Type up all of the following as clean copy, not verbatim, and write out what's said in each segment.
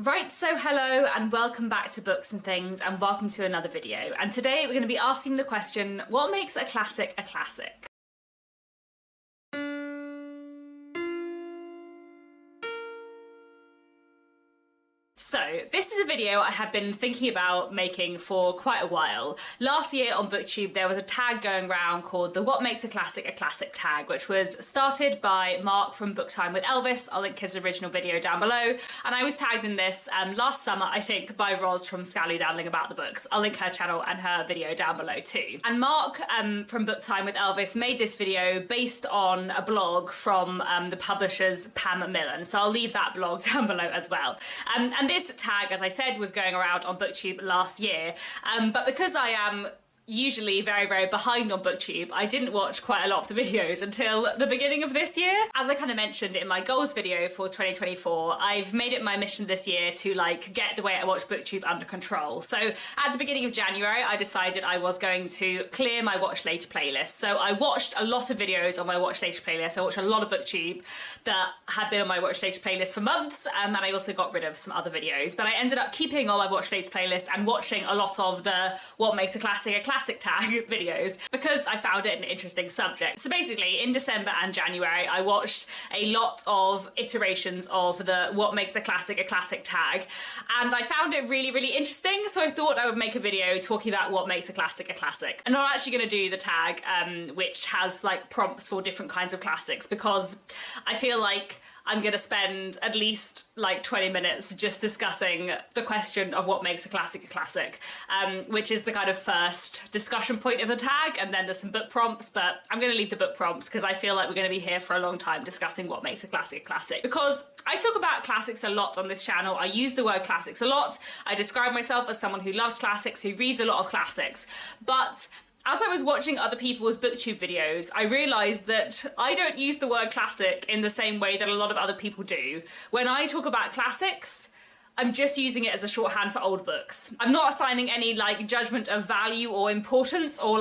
Right, so hello and welcome back to Books and Things, and welcome to another video. And today we're going to be asking the question, what makes a classic a classic? So, this is a video I have been thinking about making for quite a while. Last year on BookTube there was a tag going around called the What Makes a Classic tag, which was started by Mark from Book Time with Elvis. I'll link his original video down below. And I was tagged in this last summer, I think, by Roz from Scally Daddling About the Books. I'll link her channel and her video down below too. And Mark from Book Time with Elvis made this video based on a blog from the publishers Pam Macmillan. So I'll leave that blog down below as well. And this tag, as I said, was going around on BookTube last year, but because I am usually very behind on BookTube, I didn't watch quite a lot of the videos until the beginning of this year. As I kind of mentioned in my goals video for 2024, I've made it my mission this year to get the way I watch BookTube under control. So at the beginning of January, I decided I was going to clear my watch later playlist. So I watched a lot of videos on my watch later playlist. I watched a lot of BookTube that had been on my watch later playlist for months, and I also got rid of some other videos. But I ended up keeping on my watch later playlist and watching a lot of the What Makes a Classic tag videos because I found it an interesting subject. So basically in December and January I watched a lot of iterations of the What Makes a Classic tag, and I found it really interesting, so I thought I would make a video talking about what makes a classic. I'm not actually going to do the tag which has prompts for different kinds of classics, because I feel like I'm going to spend at least 20 minutes just discussing the question of what makes a classic, which is the kind of first discussion point of the tag, and then there's some book prompts, but I'm going to leave the book prompts because I feel like we're going to be here for a long time discussing what makes a classic. Because I talk about classics a lot on this channel, I use the word classics a lot, I describe myself as someone who loves classics, who reads a lot of classics, but as I was watching other people's BookTube videos, I realised that I don't use the word classic in the same way that a lot of other people do. When I talk about classics, I'm just using it as a shorthand for old books. I'm not assigning any judgment of value or importance or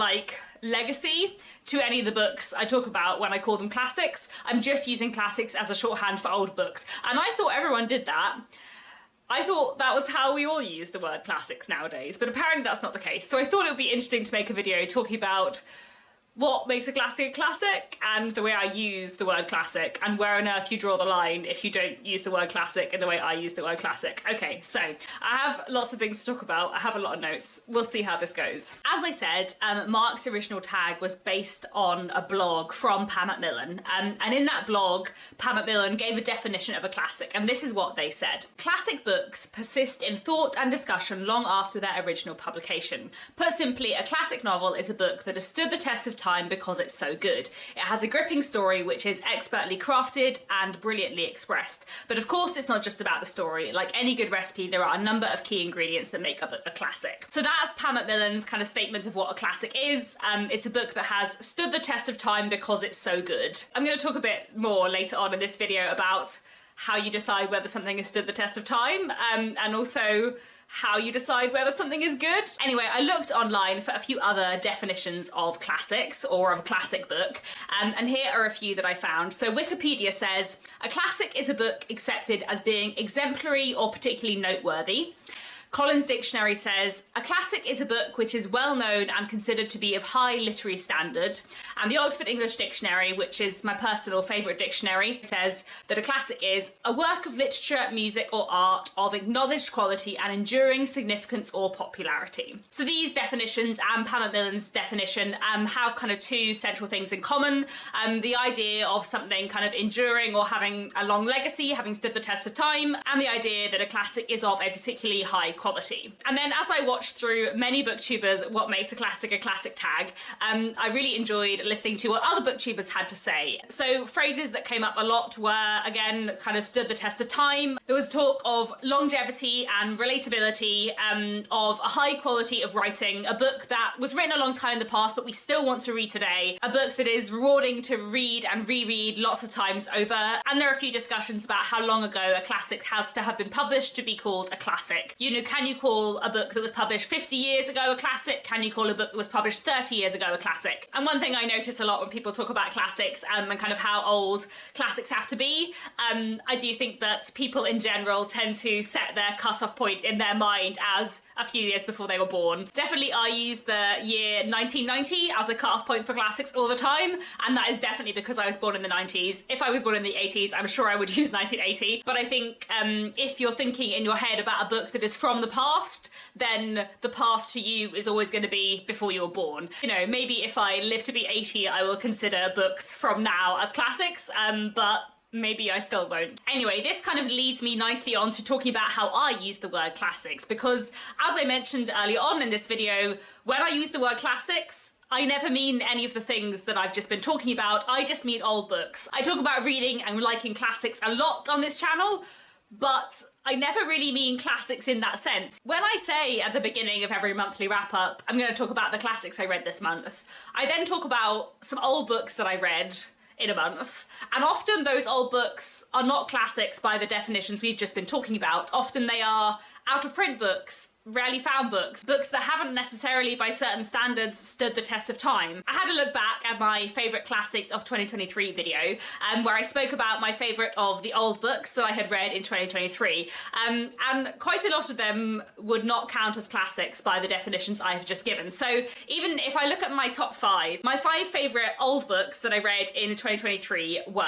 legacy to any of the books I talk about when I call them classics. I'm just using classics as a shorthand for old books. And I thought everyone did that. I thought that was how we all use the word classics nowadays, but apparently that's not the case. So I thought it would be interesting to make a video talking about what makes a classic, and the way I use the word classic, and where on earth you draw the line if you don't use the word classic in the way I use the word classic. Okay, so I have lots of things to talk about. I have a lot of notes. We'll see how this goes. As I said, Mark's original tag was based on a blog from Pam Macmillan, and in that blog, Pam Macmillan gave a definition of a classic, and this is what they said. Classic books persist in thought and discussion long after their original publication. Put simply, a classic novel is a book that has stood the test of time because it's so good. It has a gripping story which is expertly crafted and brilliantly expressed. But of course it's not just about the story. Like any good recipe, there are a number of key ingredients that make up a classic. So that's Pam Macmillan's kind of statement of what a classic is. It's a book that has stood the test of time because it's so good. I'm going to talk a bit more later on in this video about how you decide whether something has stood the test of time, and also how you decide whether something is good. Anyway, I looked online for a few other definitions of classics or of a classic book, and here are a few that I found. So Wikipedia says, a classic is a book accepted as being exemplary or particularly noteworthy. Collins Dictionary says, a classic is a book which is well known and considered to be of high literary standard. And the Oxford English Dictionary, which is my personal favourite dictionary, says that a classic is a work of literature, music or art of acknowledged quality and enduring significance or popularity. So these definitions and Pam Macmillan's definition have kind of two central things in common. The idea of something kind of enduring or having a long legacy, having stood the test of time, and the idea that a classic is of a particularly high quality. And then as I watched through many booktubers what makes a classic tag, I really enjoyed listening to what other booktubers had to say. So phrases that came up a lot were, again, kind of stood the test of time. There was talk of longevity and relatability, of a high quality of writing, a book that was written a long time in the past but we still want to read today, a book that is rewarding to read and reread lots of times over, and there are a few discussions about how long ago a classic has to have been published to be called a classic. You know, can you call a book that was published 50 years ago a classic? Can you call a book that was published 30 years ago a classic? And one thing I notice a lot when people talk about classics and kind of how old classics have to be, I do think that people in general tend to set their cut-off point in their mind as a few years before they were born. Definitely I use the year 1990 as a cut-off point for classics all the time, and that is definitely because I was born in the 90s. If I was born in the 80s, I'm sure I would use 1980. But I think if you're thinking in your head about a book that is from the past, then the past to you is always going to be before you were born. You know, maybe if I live to be 80, I will consider books from now as classics, but maybe I still won't. Anyway, this kind of leads me nicely on to talking about how I use the word classics, because as I mentioned earlier on in this video, when I use the word classics, I never mean any of the things that I've just been talking about. I just mean old books. I talk about reading and liking classics a lot on this channel, but I never really mean classics in that sense. When I say at the beginning of every monthly wrap-up, I'm going to talk about the classics I read this month, I then talk about some old books that I read in a month. And often those old books are not classics by the definitions we've just been talking about. Often they are out-of-print books, rarely found books, books that haven't necessarily by certain standards stood the test of time. I had a look back at my favourite classics of 2023 video, where I spoke about my favourite of the old books that I had read in 2023, and quite a lot of them would not count as classics by the definitions I have just given. So even if I look at my top five, my five favourite old books that I read in 2023 were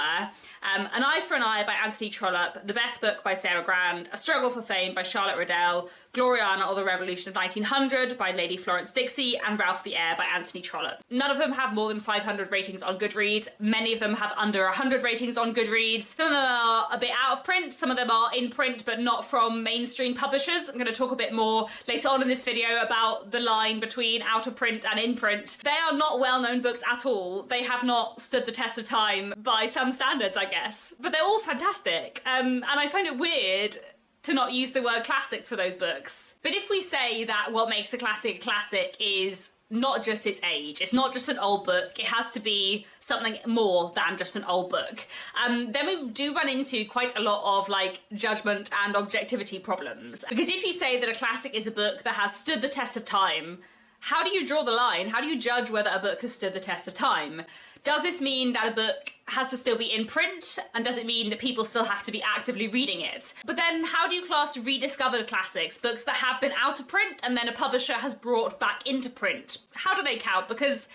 An Eye for an Eye by Anthony Trollope, The Beth Book by Sarah Grand, A Struggle for Fame by Charlotte Riddell, Gloriana or the Revolution of 1900 by Lady Florence Dixie, and Ralph the Heir by Anthony Trollope. None of them have more than 500 ratings on Goodreads. Many of them have under 100 ratings on Goodreads. Some of them are a bit out of print, some of them are in print but not from mainstream publishers. I'm going to talk a bit more later on in this video about the line between out of print and in print. They are not well-known books at all. They have not stood the test of time by some standards, I guess. But they're all fantastic. And I find it weird to not use the word classics for those books. But if we say that what makes a classic is not just its age, it's not just an old book, it has to be something more than just an old book, then we do run into quite a lot of like judgment and objectivity problems. Because if you say that a classic is a book that has stood the test of time, how do you draw the line? How do you judge whether a book has stood the test of time? Does this mean that a book has to still be in print? And does it mean that people still have to be actively reading it? But then how do you class rediscovered classics, books that have been out of print and then a publisher has brought back into print? How do they count? Because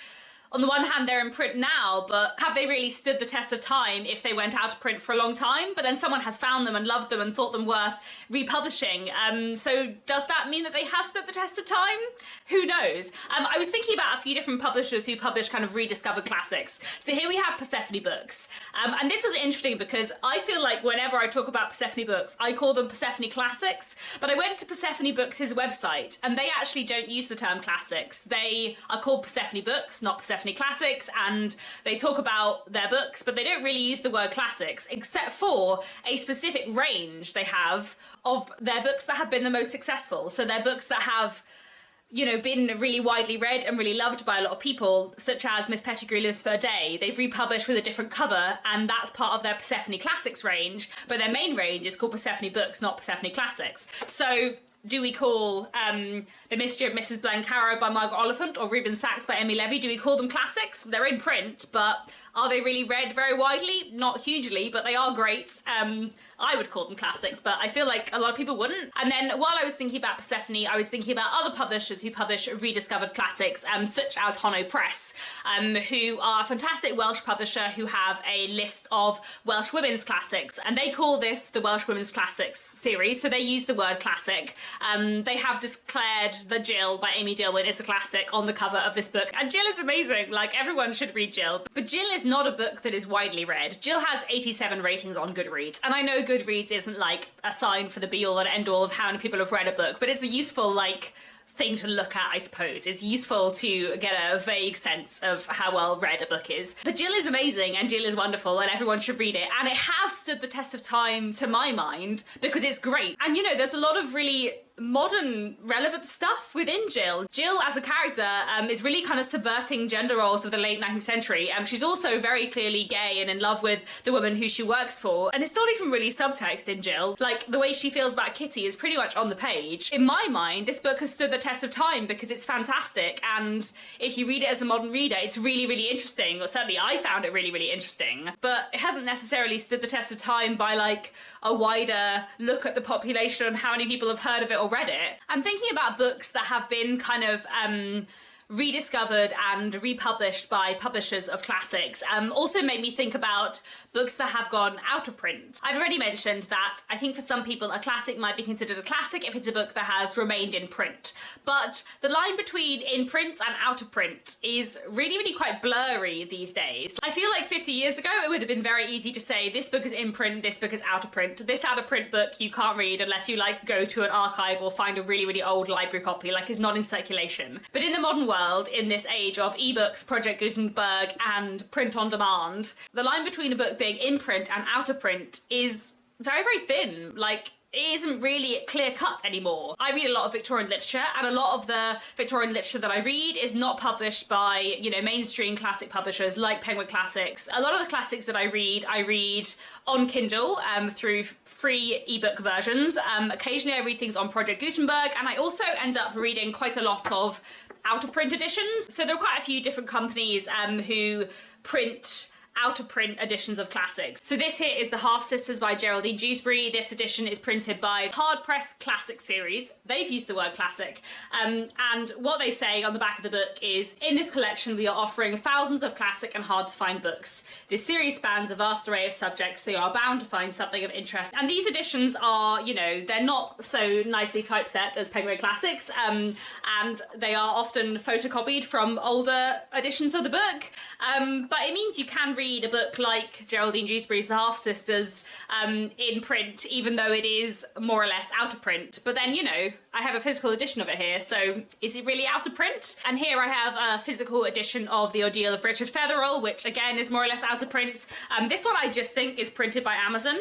on the one hand, they're in print now, but have they really stood the test of time if they went out of print for a long time? But then someone has found them and loved them and thought them worth republishing. So does that mean that they have stood the test of time? Who knows? I was thinking about a few different publishers who publish kind of rediscovered classics. So here we have Persephone Books. And this was interesting because I feel like whenever I talk about Persephone Books, I call them Persephone Classics. But I went to Persephone Books' website and they actually don't use the term classics. They are called Persephone Books, not Persephone Classics, and they talk about their books, but they don't really use the word classics, except for a specific range they have of their books that have been the most successful. So they're books that have, you know, been really widely read and really loved by a lot of people, such as Miss Pettigrew Lives for a Day. They've republished with a different cover, and that's part of their Persephone Classics range, but their main range is called Persephone Books, not Persephone Classics. So do we call The Mystery of Mrs Blencarrow by Margaret Oliphant or Reuben Sachs by Emily Levy, do we call them classics? They're in print, but are they really read very widely? Not hugely, but they are great. I would call them classics, but I feel like a lot of people wouldn't. And then while I was thinking about Persephone, I was thinking about other publishers who publish rediscovered classics, such as Hono Press, who are a fantastic Welsh publisher who have a list of Welsh women's classics, and they call this the Welsh Women's Classics series, so they use the word classic. They have declared that Jill by Amy Dillwyn is a classic on the cover of this book, and Jill is amazing. Like, everyone should read Jill. But Jill is not a book that is widely read. Jill has 87 ratings on Goodreads, and I know Goodreads isn't like a sign for the be-all and end-all of how many people have read a book, but it's a useful like thing to look at, I suppose. It's useful to get a vague sense of how well read a book is. But Jill is amazing and Jill is wonderful and everyone should read it, and it has stood the test of time to my mind because it's great. And you know, there's a lot of really modern relevant stuff within Jill. Jill as a character is really kind of subverting gender roles of the late 19th century. She's also very clearly gay and in love with the woman who she works for, and it's not even really subtext in Jill. Like, the way she feels about Kitty is pretty much on the page. In my mind, this book has stood the test of time because it's fantastic, and if you read it as a modern reader, it's really, really interesting. Or certainly I found it really, really interesting. But it hasn't necessarily stood the test of time by like a wider look at the population and how many people have heard of it or read it. I'm thinking about books that have been kind of rediscovered and republished by publishers of classics. Also made me think about books that have gone out of print. I've already mentioned that I think for some people a classic might be considered a classic if it's a book that has remained in print. But the line between in print and out of print is really, really quite blurry these days. I feel like 50 years ago it would have been very easy to say this book is in print, this book is out of print. This out of print book you can't read unless you like go to an archive or find a really, really old library copy, like it's not in circulation. But in the modern world, in this age of ebooks, Project Gutenberg, and print on demand, the line between a book being in print and out of print is very, very thin. Like, it isn't really clear cut anymore. I read a lot of Victorian literature, and a lot of the Victorian literature that I read is not published by, you know, mainstream classic publishers like Penguin Classics. A lot of the classics that I read on Kindle through free ebook versions. Occasionally I read things on Project Gutenberg, and I also end up reading quite a lot of out of print editions. So there are quite a few different companies who print out of print editions of classics. So this here is The Half Sisters by Geraldine Dewsbury. This edition is printed by Hard Press Classic Series. They've used the word classic. And what they say on the back of the book is, in this collection we are offering thousands of classic and hard to find books. This series spans a vast array of subjects, so you are bound to find something of interest. And these editions are, you know, they're not so nicely typeset as Penguin Classics, and they are often photocopied from older editions of the book. But it means you can read a book like Geraldine Dewsbury's The Half Sisters in print, even though it is more or less out of print. But then, you know, I have a physical edition of it here, so is it really out of print? And here I have a physical edition of The Ordeal of Richard Featherall, which again is more or less out of print. This one I just think is printed by Amazon.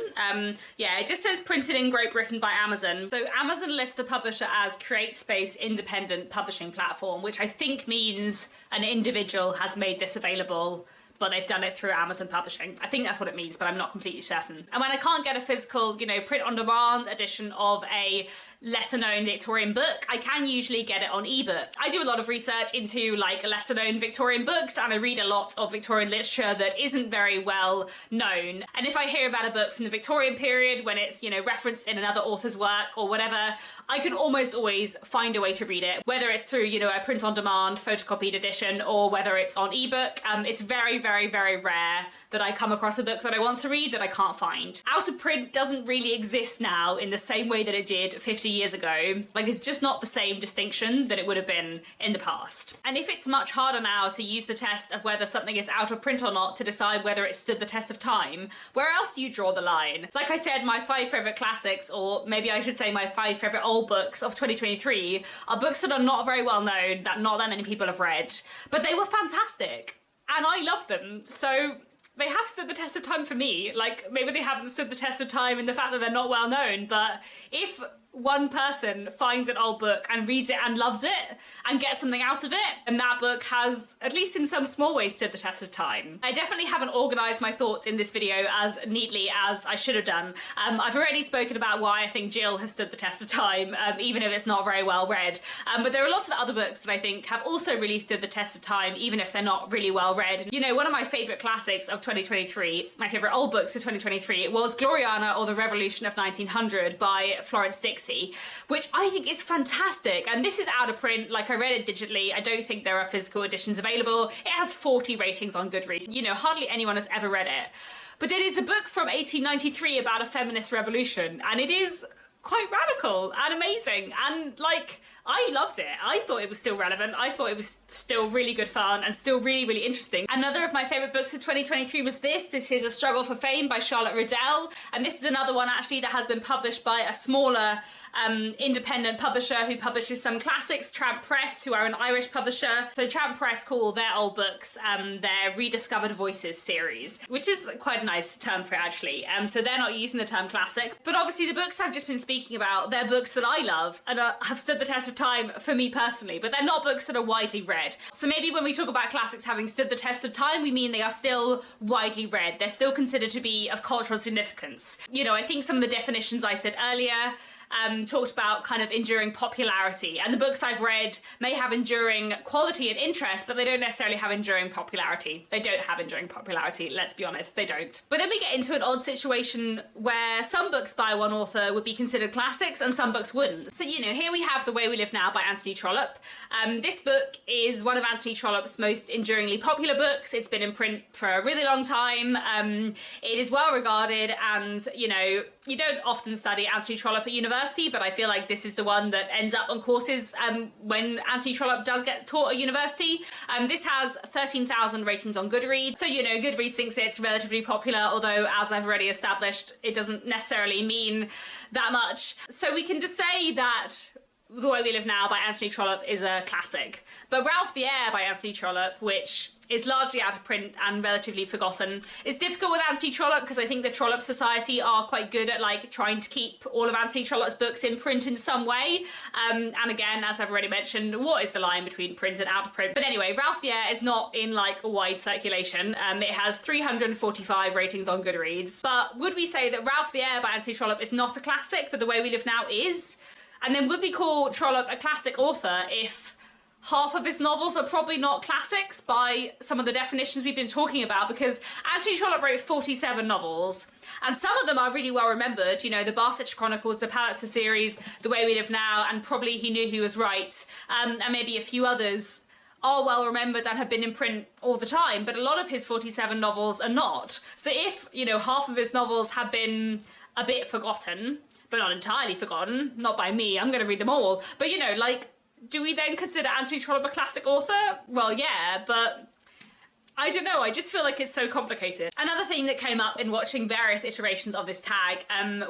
Yeah, it just says printed in Great Britain by Amazon. So Amazon lists the publisher as CreateSpace Independent Publishing Platform, which I think means an individual has made this available, but they've done it through Amazon Publishing. I think that's what it means, but I'm not completely certain. And when I can't get a physical, you know, print-on-demand edition of a lesser-known Victorian book, I can usually get it on ebook. I do a lot of research into, like, lesser-known Victorian books, and I read a lot of Victorian literature that isn't very well known. And if I hear about a book from the Victorian period when it's, you know, referenced in another author's work or whatever, I can almost always find a way to read it, whether it's through, you know, a print-on-demand photocopied edition or whether it's on ebook. It's very, very, very rare that I come across a book that I want to read that I can't find. Out of print doesn't really exist now in the same way that it did 50 years ago. Like, it's just not the same distinction that it would have been in the past. And if it's much harder now to use the test of whether something is out of print or not to decide whether it stood the test of time, where else do you draw the line? Like I said, my 5 favourite classics, or maybe I should say my 5 favourite old books of 2023, are books that are not very well known, that not that many people have read, but they were fantastic. And I loved them, so they have stood the test of time for me. Like, maybe they haven't stood the test of time in the fact that they're not well known, but if one person finds an old book and reads it and loves it and gets something out of it, and that book has, at least in some small ways, stood the test of time. I definitely haven't organised my thoughts in this video as neatly as I should have done. I've already spoken about why I think Jill has stood the test of time, even if it's not very well read. But there are lots of other books that I think have also really stood the test of time, even if they're not really well read. You know, one of my favourite classics of 2023, my favourite old books of 2023, was Gloriana or the Revolution of 1900 by Florence Dixon, which I think is fantastic. And this is out of print. Like, I read it digitally. I don't think there are physical editions available. It has 40 ratings on Goodreads. You know, hardly anyone has ever read it. But it is a book from 1893 about a feminist revolution, and it is quite radical and amazing, and like, I loved it. I thought it was still relevant. I thought it was still really good fun and still really, really interesting. Another of my favourite books of 2023 was this. This is A Struggle for Fame by Charlotte Riddell, and this is another one actually that has been published by a smaller independent publisher who publishes some classics, Tramp Press, who are an Irish publisher. So Tramp Press call their old books their Rediscovered Voices series, which is quite a nice term for it, actually. So they're not using the term classic, but obviously the books I've just been speaking about, they're books that I love and have stood the test of time for me personally, but they're not books that are widely read. So maybe when we talk about classics having stood the test of time, we mean they are still widely read. They're still considered to be of cultural significance. You know, I think some of the definitions I said earlier talked about kind of enduring popularity, and the books I've read may have enduring quality and interest, but they don't necessarily have enduring popularity. They don't have enduring popularity, let's be honest, they don't. But then we get into an odd situation where some books by one author would be considered classics and some books wouldn't. So, you know, here we have The Way We Live Now by Anthony Trollope. This book is one of Anthony Trollope's most enduringly popular books. It's been in print for a really long time. It is well regarded, and, you know, you don't often study Anthony Trollope at university, but I feel like this is the one that ends up on courses when Anthony Trollope does get taught at university. This has 13,000 ratings on Goodreads, so, you know, Goodreads thinks it's relatively popular, although, as I've already established, it doesn't necessarily mean that much. So we can just say that The Way We Live Now by Anthony Trollope is a classic. But Ralph the Heir by Anthony Trollope, which is largely out of print and relatively forgotten, is difficult with Anthony Trollope because I think the Trollope Society are quite good at like trying to keep all of Anthony Trollope's books in print in some way. And again, as I've already mentioned, what is the line between print and out of print? But anyway, Ralph the Heir is not in like a wide circulation. It has 345 ratings on Goodreads. But would we say that Ralph the Heir by Anthony Trollope is not a classic, but The Way We Live Now is? And then would we call Trollope a classic author if half of his novels are probably not classics by some of the definitions we've been talking about? Because Anthony Trollope wrote 47 novels, and some of them are really well remembered. You know, the Barsetshire Chronicles, the Palliser series, The Way We Live Now, and probably He Knew He Was Right, and maybe a few others are well remembered and have been in print all the time, but a lot of his 47 novels are not. So if, you know, half of his novels have been a bit forgotten, but not entirely forgotten, not by me, I'm going to read them all, but, you know, like, do we then consider Anthony Trollope a classic author? Well, yeah, but I don't know, I just feel like it's so complicated. Another thing that came up in watching various iterations of this tag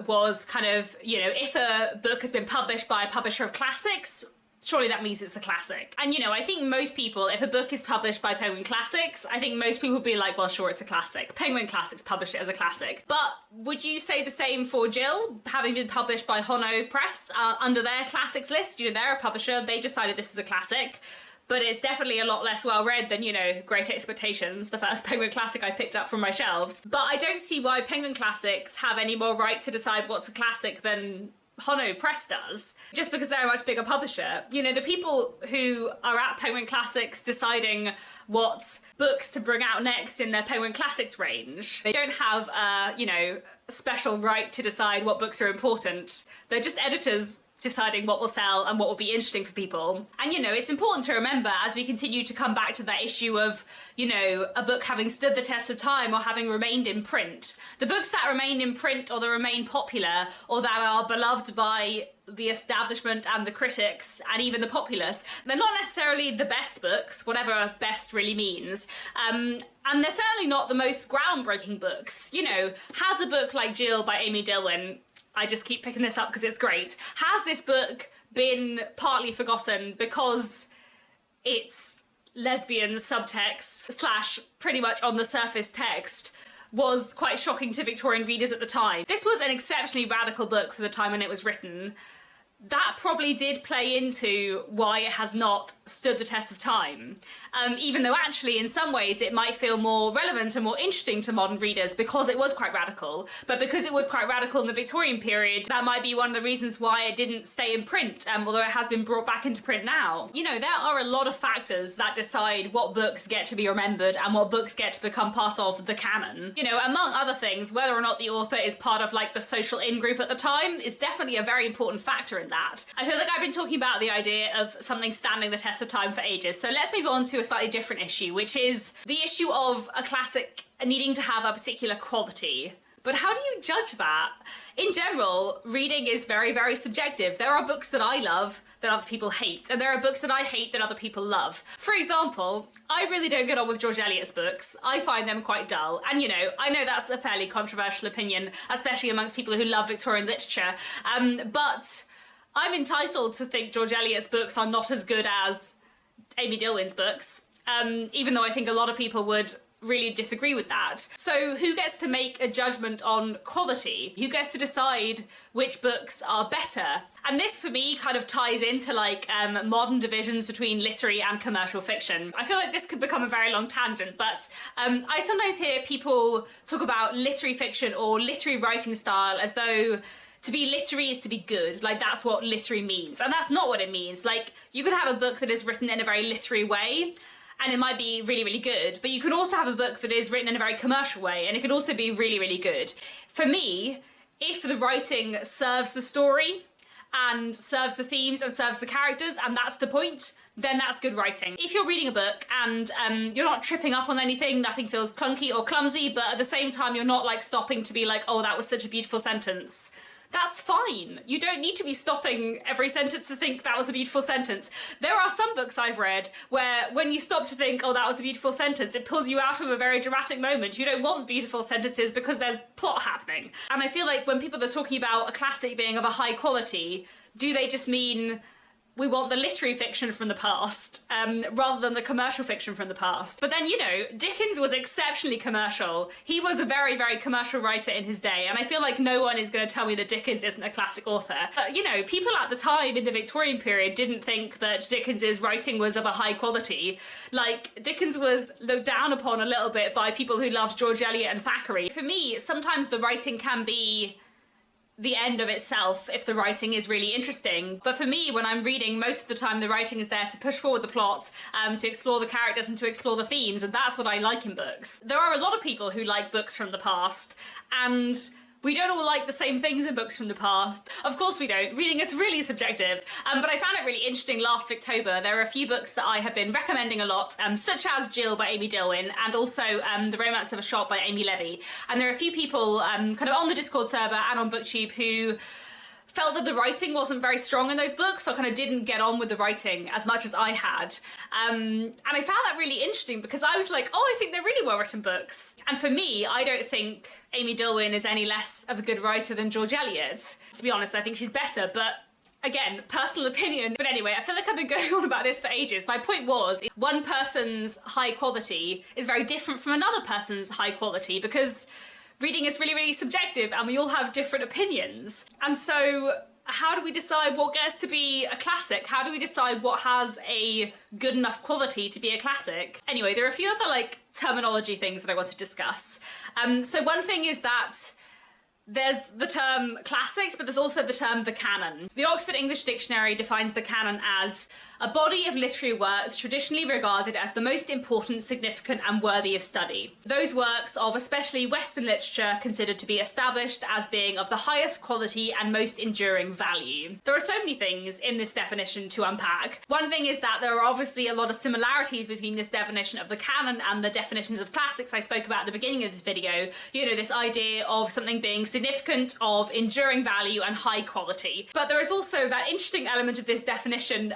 was kind of, you know, if a book has been published by a publisher of classics, surely that means it's a classic. And, you know, I think most people, if a book is published by Penguin Classics, I think most people would be like, well, sure, it's a classic. Penguin Classics published it as a classic. But would you say the same for Jill, having been published by Hono Press under their classics list? You know, they're a publisher, they decided this is a classic. But it's definitely a lot less well read than, you know, Great Expectations, the first Penguin Classic I picked up from my shelves. But I don't see why Penguin Classics have any more right to decide what's a classic than Hono Press does, just because they're a much bigger publisher. You know, the people who are at Penguin Classics deciding what books to bring out next in their Penguin Classics range, they don't have a, you know, special right to decide what books are important. They're just editors deciding what will sell and what will be interesting for people. And, you know, it's important to remember as we continue to come back to that issue of, you know, a book having stood the test of time or having remained in print. The books that remain in print or that remain popular or that are beloved by the establishment and the critics and even the populace, they're not necessarily the best books, whatever best really means. And they're certainly not the most groundbreaking books. You know, has a book like Jill by Amy Dilwyn, I just keep picking this up because it's great, has this book been partly forgotten because its lesbian subtext / pretty much on the surface text was quite shocking to Victorian readers at the time? This was an exceptionally radical book for the time when it was written. That probably did play into why it has not stood the test of time. Even though actually in some ways it might feel more relevant and more interesting to modern readers because it was quite radical. But because it was quite radical in the Victorian period, that might be one of the reasons why it didn't stay in print, although it has been brought back into print now. You know, there are a lot of factors that decide what books get to be remembered and what books get to become part of the canon. You know, among other things, whether or not the author is part of like the social in-group at the time is definitely a very important factor in that. I feel like I've been talking about the idea of something standing the test of time for ages, so let's move on to a slightly different issue, which is the issue of a classic needing to have a particular quality. But how do you judge that? In general, reading is very, very subjective. There are books that I love that other people hate, and there are books that I hate that other people love. For example, I really don't get on with George Eliot's books. I find them quite dull. And, you know, I know that's a fairly controversial opinion, especially amongst people who love Victorian literature, but I'm entitled to think George Eliot's books are not as good as Amy Dillwyn's books, even though I think a lot of people would really disagree with that. So who gets to make a judgment on quality? Who gets to decide which books are better? And this for me kind of ties into like modern divisions between literary and commercial fiction. I feel like this could become a very long tangent, but I sometimes hear people talk about literary fiction or literary writing style as though to be literary is to be good. Like, that's what literary means. And that's not what it means. Like, you could have a book that is written in a very literary way, and it might be really, really good. But you could also have a book that is written in a very commercial way, and it could also be really, really good. For me, if the writing serves the story, and serves the themes, and serves the characters, and that's the point, then that's good writing. If you're reading a book and you're not tripping up on anything, nothing feels clunky or clumsy, but at the same time you're not like stopping to be like, oh, that was such a beautiful sentence, that's fine. You don't need to be stopping every sentence to think that was a beautiful sentence. There are some books I've read where when you stop to think, oh, that was a beautiful sentence, it pulls you out of a very dramatic moment. You don't want beautiful sentences because there's plot happening. And I feel like when people are talking about a classic being of a high quality, do they just mean we want the literary fiction from the past rather than the commercial fiction from the past? But then, you know, Dickens was exceptionally commercial. He was a very, very commercial writer in his day, and I feel like no one is going to tell me that Dickens isn't a classic author. But, you know, people at the time in the Victorian period didn't think that Dickens's writing was of a high quality. Like, Dickens was looked down upon a little bit by people who loved George Eliot and Thackeray. For me, sometimes the writing can be the end of itself if the writing is really interesting. But for me, when I'm reading, most of the time the writing is there to push forward the plot, to explore the characters and to explore the themes, and that's what I like in books. There are a lot of people who like books from the past, and we don't all like the same things in books from the past. Of course we don't. Reading is really subjective. But I found it really interesting last October. There are a few books that I have been recommending a lot, such as Jill by Amy Dillwyn, and also The Romance of a Shop by Amy Levy. And there are a few people kind of on the Discord server and on BookTube who felt that the writing wasn't very strong in those books, or kind of didn't get on with the writing as much as I had. And I found that really interesting because I was like, oh, I think they're really well-written books. And for me, I don't think Amy Dillwyn is any less of a good writer than George Eliot. To be honest, I think she's better, but again, personal opinion. But anyway, I feel like I've been going on about this for ages. My point was, one person's high quality is very different from another person's high quality because reading is really, really subjective and we all have different opinions. And so how do we decide what gets to be a classic? How do we decide what has a good enough quality to be a classic? Anyway, there are a few other like terminology things that I want to discuss. So one thing is that there's the term classics, but there's also the term the canon. The Oxford English Dictionary defines the canon as a body of literary works traditionally regarded as the most important, significant, and worthy of study. Those works of especially Western literature considered to be established as being of the highest quality and most enduring value. There are so many things in this definition to unpack. One thing is that there are obviously a lot of similarities between this definition of the canon and the definitions of classics I spoke about at the beginning of this video. You know, this idea of something being significant, of enduring value, and high quality. But there is also that interesting element of this definition,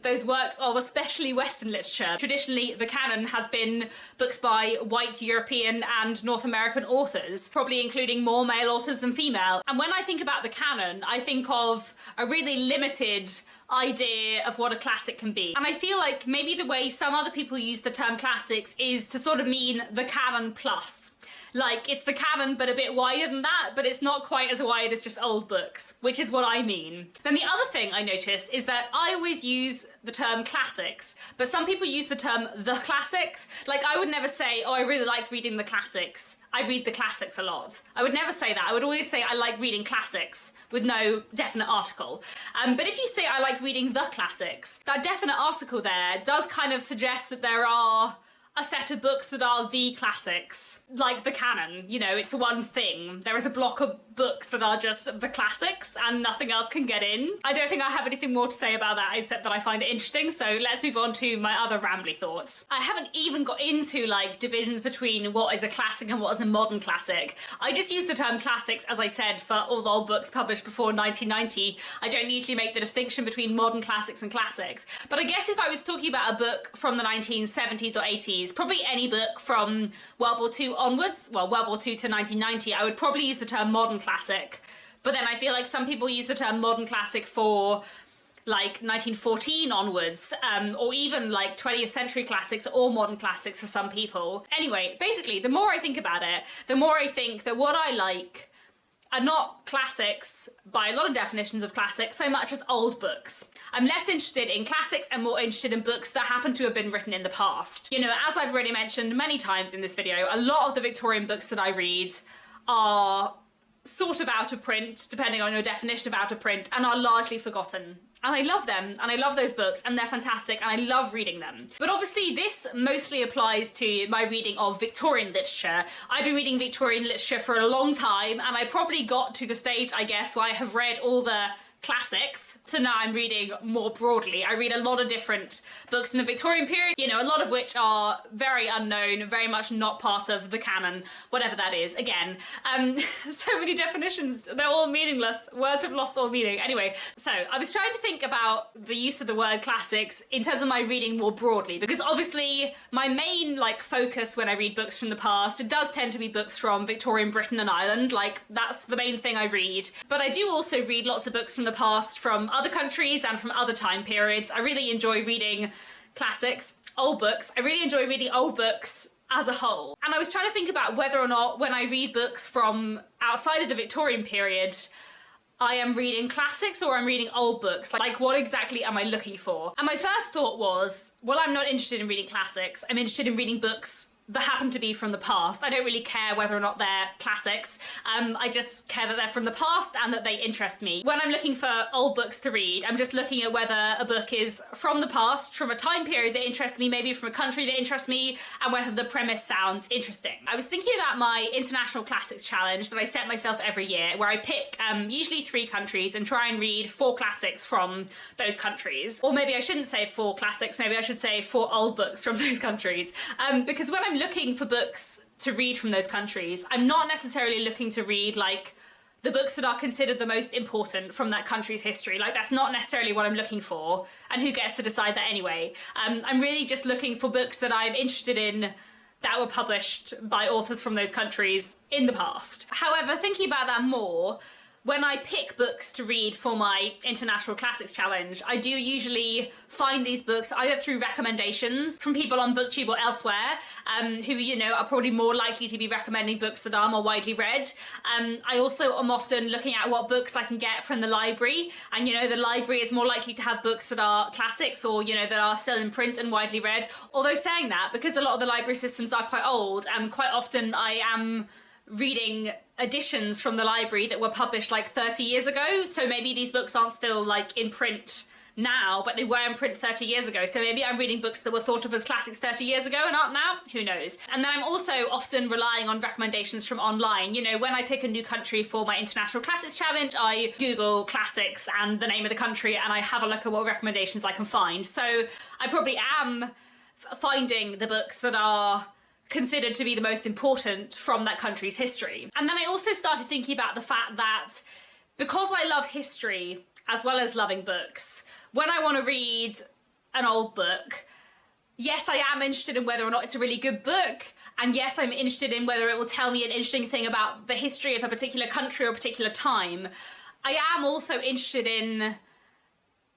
those works of especially Western literature. Traditionally, the canon has been books by white European and North American authors, probably including more male authors than female. And when I think about the canon, I think of a really limited idea of what a classic can be. And I feel like maybe the way some other people use the term classics is to sort of mean the canon plus. Like, it's the canon, but a bit wider than that, but it's not quite as wide as just old books, which is what I mean. Then the other thing I noticed is that I always use the term classics, but some people use the term the classics. Like, I would never say, oh, I really like reading the classics. I read the classics a lot. I would never say that. I would always say I like reading classics with no definite article. But if you say I like reading the classics, that definite article there does kind of suggest that there are a set of books that are the classics, like the canon. You know, it's one thing. There is a block of books that are just the classics and nothing else can get in. I don't think I have anything more to say about that except that I find it interesting, so let's move on to my other rambly thoughts. I haven't even got into like divisions between what is a classic and what is a modern classic. I just use the term classics, as I said, for all old books published before 1990. I don't usually make the distinction between modern classics and classics. But I guess if I was talking about a book from the 1970s or 80s, probably any book from World War II onwards, well, World War II to 1990, I would probably use the term modern classic, But then I feel like some people use the term modern classic for like 1914 onwards, or even like 20th century classics, or modern classics for some people. Anyway, basically, the more I think about it, the more I think that what I like are not classics by a lot of definitions of classics so much as old books. I'm less interested in classics and more interested in books that happen to have been written in the past. You know, as I've already mentioned many times in this video, a lot of the Victorian books that I read are sort of out of print, depending on your definition of out of print, and are largely forgotten. And I love them, and I love those books, and they're fantastic, and I love reading them. But obviously this mostly applies to my reading of Victorian literature. I've been reading Victorian literature for a long time, and I probably got to the stage, I guess, where I have read all the classics, so now I'm reading more broadly. I read a lot of different books in the Victorian period, you know, a lot of which are very unknown, very much not part of the canon, whatever that is. Again, so many definitions, they're all meaningless, words have lost all meaning. Anyway, so I was trying to think about the use of the word classics in terms of my reading more broadly, because obviously my main like focus when I read books from the past, it does tend to be books from Victorian Britain and Ireland, like that's the main thing I read. But I do also read lots of books from the past from other countries and from other time periods. I really enjoy reading classics, old books. I really enjoy reading old books as a whole. And I was trying to think about whether or not when I read books from outside of the Victorian period, I am reading classics or I'm reading old books. Like, what exactly am I looking for? And my first thought was, well, I'm not interested in reading classics. I'm interested in reading books that happen to be from the past. I don't really care whether or not they're classics. I just care that they're from the past and that they interest me. When I'm looking for old books to read, I'm just looking at whether a book is from the past, from a time period that interests me, maybe from a country that interests me, and whether the premise sounds interesting. I was thinking about my International Classics Challenge that I set myself every year, where I pick usually 3 countries and try and read 4 classics from those countries. Or maybe I shouldn't say 4 classics, maybe I should say 4 old books from those countries. Because when I'm looking for books to read from those countries, I'm not necessarily looking to read like the books that are considered the most important from that country's history. Like, that's not necessarily what I'm looking for, and who gets to decide that anyway? I'm really just looking for books that I'm interested in that were published by authors from those countries in the past. However, thinking about that more, when I pick books to read for my International Classics Challenge, I do usually find these books either through recommendations from people on BookTube or elsewhere, who, you know, are probably more likely to be recommending books that are more widely read. I also am often looking at what books I can get from the library, and, you know, the library is more likely to have books that are classics or, you know, that are still in print and widely read. Although saying that, because a lot of the library systems are quite old, quite often I am reading editions from the library that were published like 30 years ago, so maybe these books aren't still like in print now, but they were in print 30 years ago, so maybe I'm reading books that were thought of as classics 30 years ago and aren't now, who knows. And then I'm also often relying on recommendations from online. You know, when I pick a new country for my International Classics Challenge, I Google classics and the name of the country, and I have a look at what recommendations I can find. So I probably am finding the books that are considered to be the most important from that country's history. And then I also started thinking about the fact that because I love history as well as loving books, when I want to read an old book, yes, I am interested in whether or not it's a really good book, and yes, I'm interested in whether it will tell me an interesting thing about the history of a particular country or a particular time. I am also interested in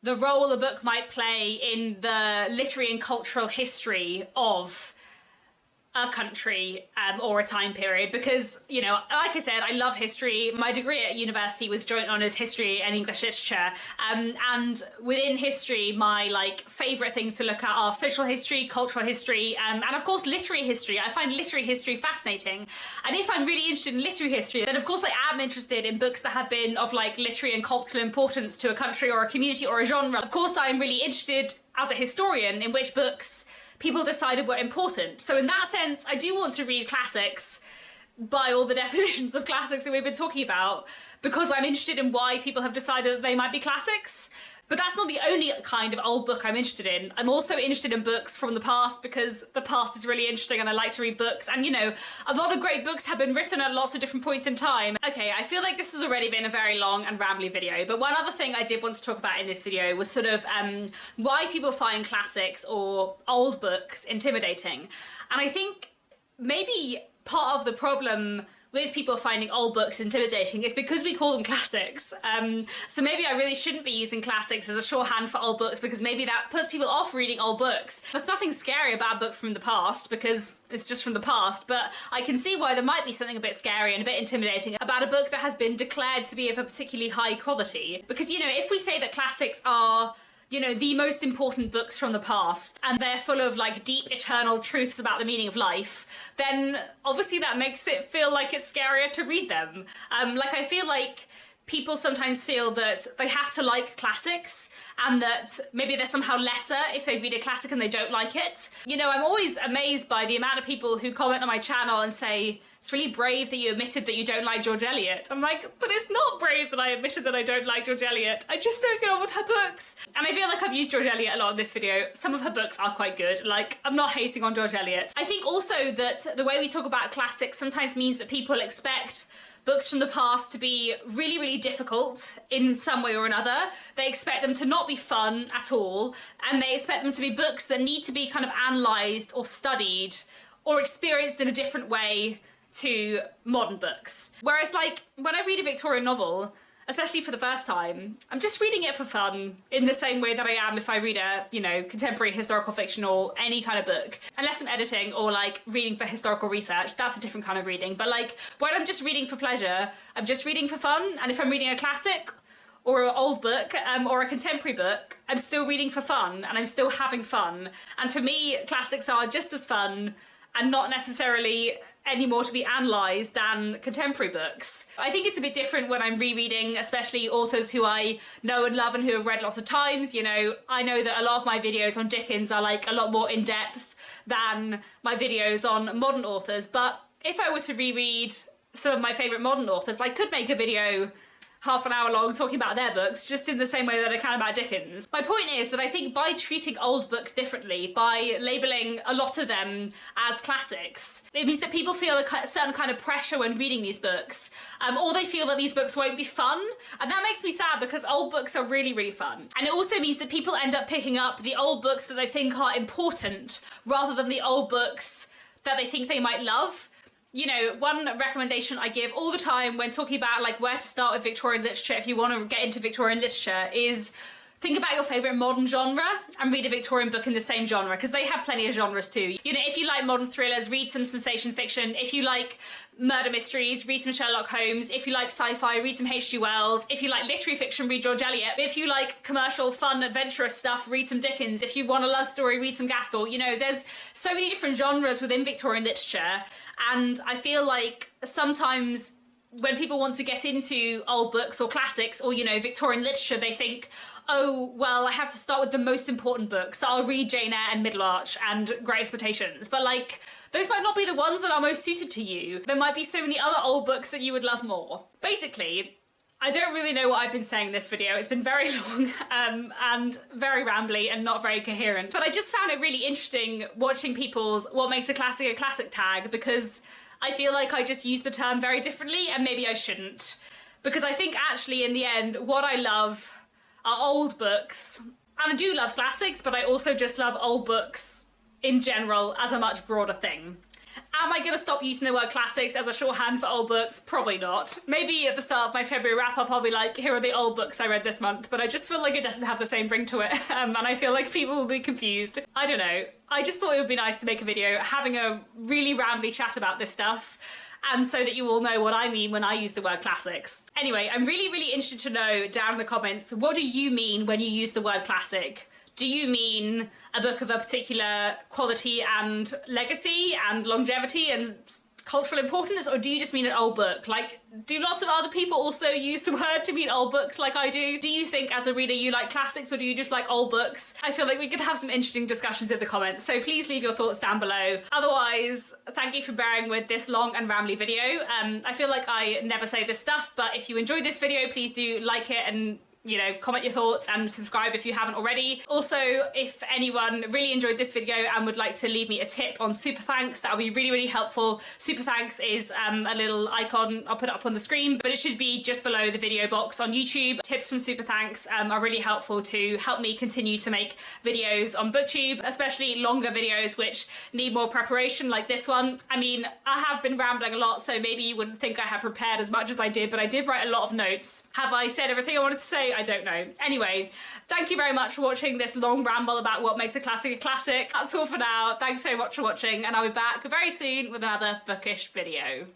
the role a book might play in the literary and cultural history of a country or a time period, because, you know, like I said, I love history. My degree at university was joint honours history and English literature, and within history my like favourite things to look at are social history, cultural history, and of course literary history. I find literary history fascinating, and if I'm really interested in literary history, then of course I am interested in books that have been of like literary and cultural importance to a country or a community or a genre. Of course I'm really interested as a historian in which books people decided were important. So in that sense, I do want to read classics by all the definitions of classics that we've been talking about, because I'm interested in why people have decided that they might be classics. But that's not the only kind of old book I'm interested in. I'm also interested in books from the past because the past is really interesting and I like to read books. And, you know, a lot of great books have been written at lots of different points in time. Okay, I feel like this has already been a very long and rambly video, but one other thing I did want to talk about in this video was sort of why people find classics or old books intimidating. And I think maybe part of the problem with people finding old books intimidating is because we call them classics. So maybe I really shouldn't be using classics as a shorthand for old books, because maybe that puts people off reading old books. There's nothing scary about a book from the past because it's just from the past, but I can see why there might be something a bit scary and a bit intimidating about a book that has been declared to be of a particularly high quality. Because, you know, if we say that classics are, you know, the most important books from the past, and they're full of like deep eternal truths about the meaning of life, then obviously that makes it feel like it's scarier to read them. Like, I feel like people sometimes feel that they have to like classics and that maybe they're somehow lesser if they read a classic and they don't like it. You know, I'm always amazed by the amount of people who comment on my channel and say, it's really brave that you admitted that you don't like George Eliot. I'm like, but it's not brave that I admitted that I don't like George Eliot. I just don't get on with her books. And I feel like I've used George Eliot a lot in this video. Some of her books are quite good. Like, I'm not hating on George Eliot. I think also that the way we talk about classics sometimes means that people expect books from the past to be really, really difficult in some way or another. They expect them to not be fun at all, and they expect them to be books that need to be kind of analysed or studied or experienced in a different way to modern books. Whereas, like, when I read a Victorian novel, especially for the first time, I'm just reading it for fun in the same way that I am if I read a, you know, contemporary historical fiction or any kind of book. Unless I'm editing or like reading for historical research, that's a different kind of reading. But like, when I'm just reading for pleasure, I'm just reading for fun. And if I'm reading a classic or an old book or a contemporary book, I'm still reading for fun and I'm still having fun. And for me, classics are just as fun and not necessarily any more to be analysed than contemporary books. I think it's a bit different when I'm rereading, especially authors who I know and love and who have read lots of times. You know, I know that a lot of my videos on Dickens are like a lot more in depth than my videos on modern authors. But if I were to reread some of my favourite modern authors, I could make a video half an hour long talking about their books, just in the same way that I can about Dickens. My point is that I think by treating old books differently, by labelling a lot of them as classics, it means that people feel a certain kind of pressure when reading these books, or they feel that these books won't be fun, and that makes me sad because old books are really, really fun. And it also means that people end up picking up the old books that they think are important, rather than the old books that they think they might love. You know, one recommendation I give all the time when talking about like where to start with Victorian literature if you want to get into Victorian literature is think about your favourite modern genre and read a Victorian book in the same genre, because they have plenty of genres too. You know, if you like modern thrillers, read some sensation fiction. If you like murder mysteries, read some Sherlock Holmes. If you like sci-fi, read some H.G. Wells. If you like literary fiction, read George Eliot. If you like commercial, fun, adventurous stuff, read some Dickens. If you want a love story, read some Gaskell. You know, there's so many different genres within Victorian literature, and I feel like sometimes when people want to get into old books or classics or, you know, Victorian literature, they think, oh, well, I have to start with the most important books. So I'll read Jane Eyre and Middle Arch and Great Expectations. But, like, those might not be the ones that are most suited to you. There might be so many other old books that you would love more. Basically, I don't really know what I've been saying in this video. It's been very long and very rambly and not very coherent. But I just found it really interesting watching people's what makes a classic tag, because I feel like I just use the term very differently, and maybe I shouldn't. Because I think actually in the end, what I love are old books. And I do love classics, but I also just love old books in general as a much broader thing. Am I going to stop using the word classics as a shorthand for old books? Probably not. Maybe at the start of my February wrap-up I'll be like, here are the old books I read this month, but I just feel like it doesn't have the same ring to it, and I feel like people will be confused. I don't know. I just thought it would be nice to make a video having a really rambly chat about this stuff, and so that you all know what I mean when I use the word classics. Anyway, I'm really, really interested to know down in the comments, what do you mean when you use the word classic? Do you mean a book of a particular quality and legacy and longevity and cultural importance, or do you just mean an old book? Like, do lots of other people also use the word to mean old books like I do? Do you think as a reader you like classics, or do you just like old books? I feel like we could have some interesting discussions in the comments, so please leave your thoughts down below. Otherwise, thank you for bearing with this long and rambly video. I feel like I never say this stuff, but if you enjoyed this video, please do like it and you know, comment your thoughts and subscribe if you haven't already. Also, if anyone really enjoyed this video and would like to leave me a tip on SuperThanks, that would be really, really helpful. SuperThanks is a little icon, I'll put it up on the screen, but it should be just below the video box on YouTube. Tips from SuperThanks are really helpful to help me continue to make videos on BookTube, especially longer videos which need more preparation like this one. I mean, I have been rambling a lot, so maybe you wouldn't think I had prepared as much as I did, but I did write a lot of notes. Have I said everything I wanted to say? I don't know. Anyway, thank you very much for watching this long ramble about what makes a classic a classic. That's all for now. Thanks very much for watching, and I'll be back very soon with another bookish video.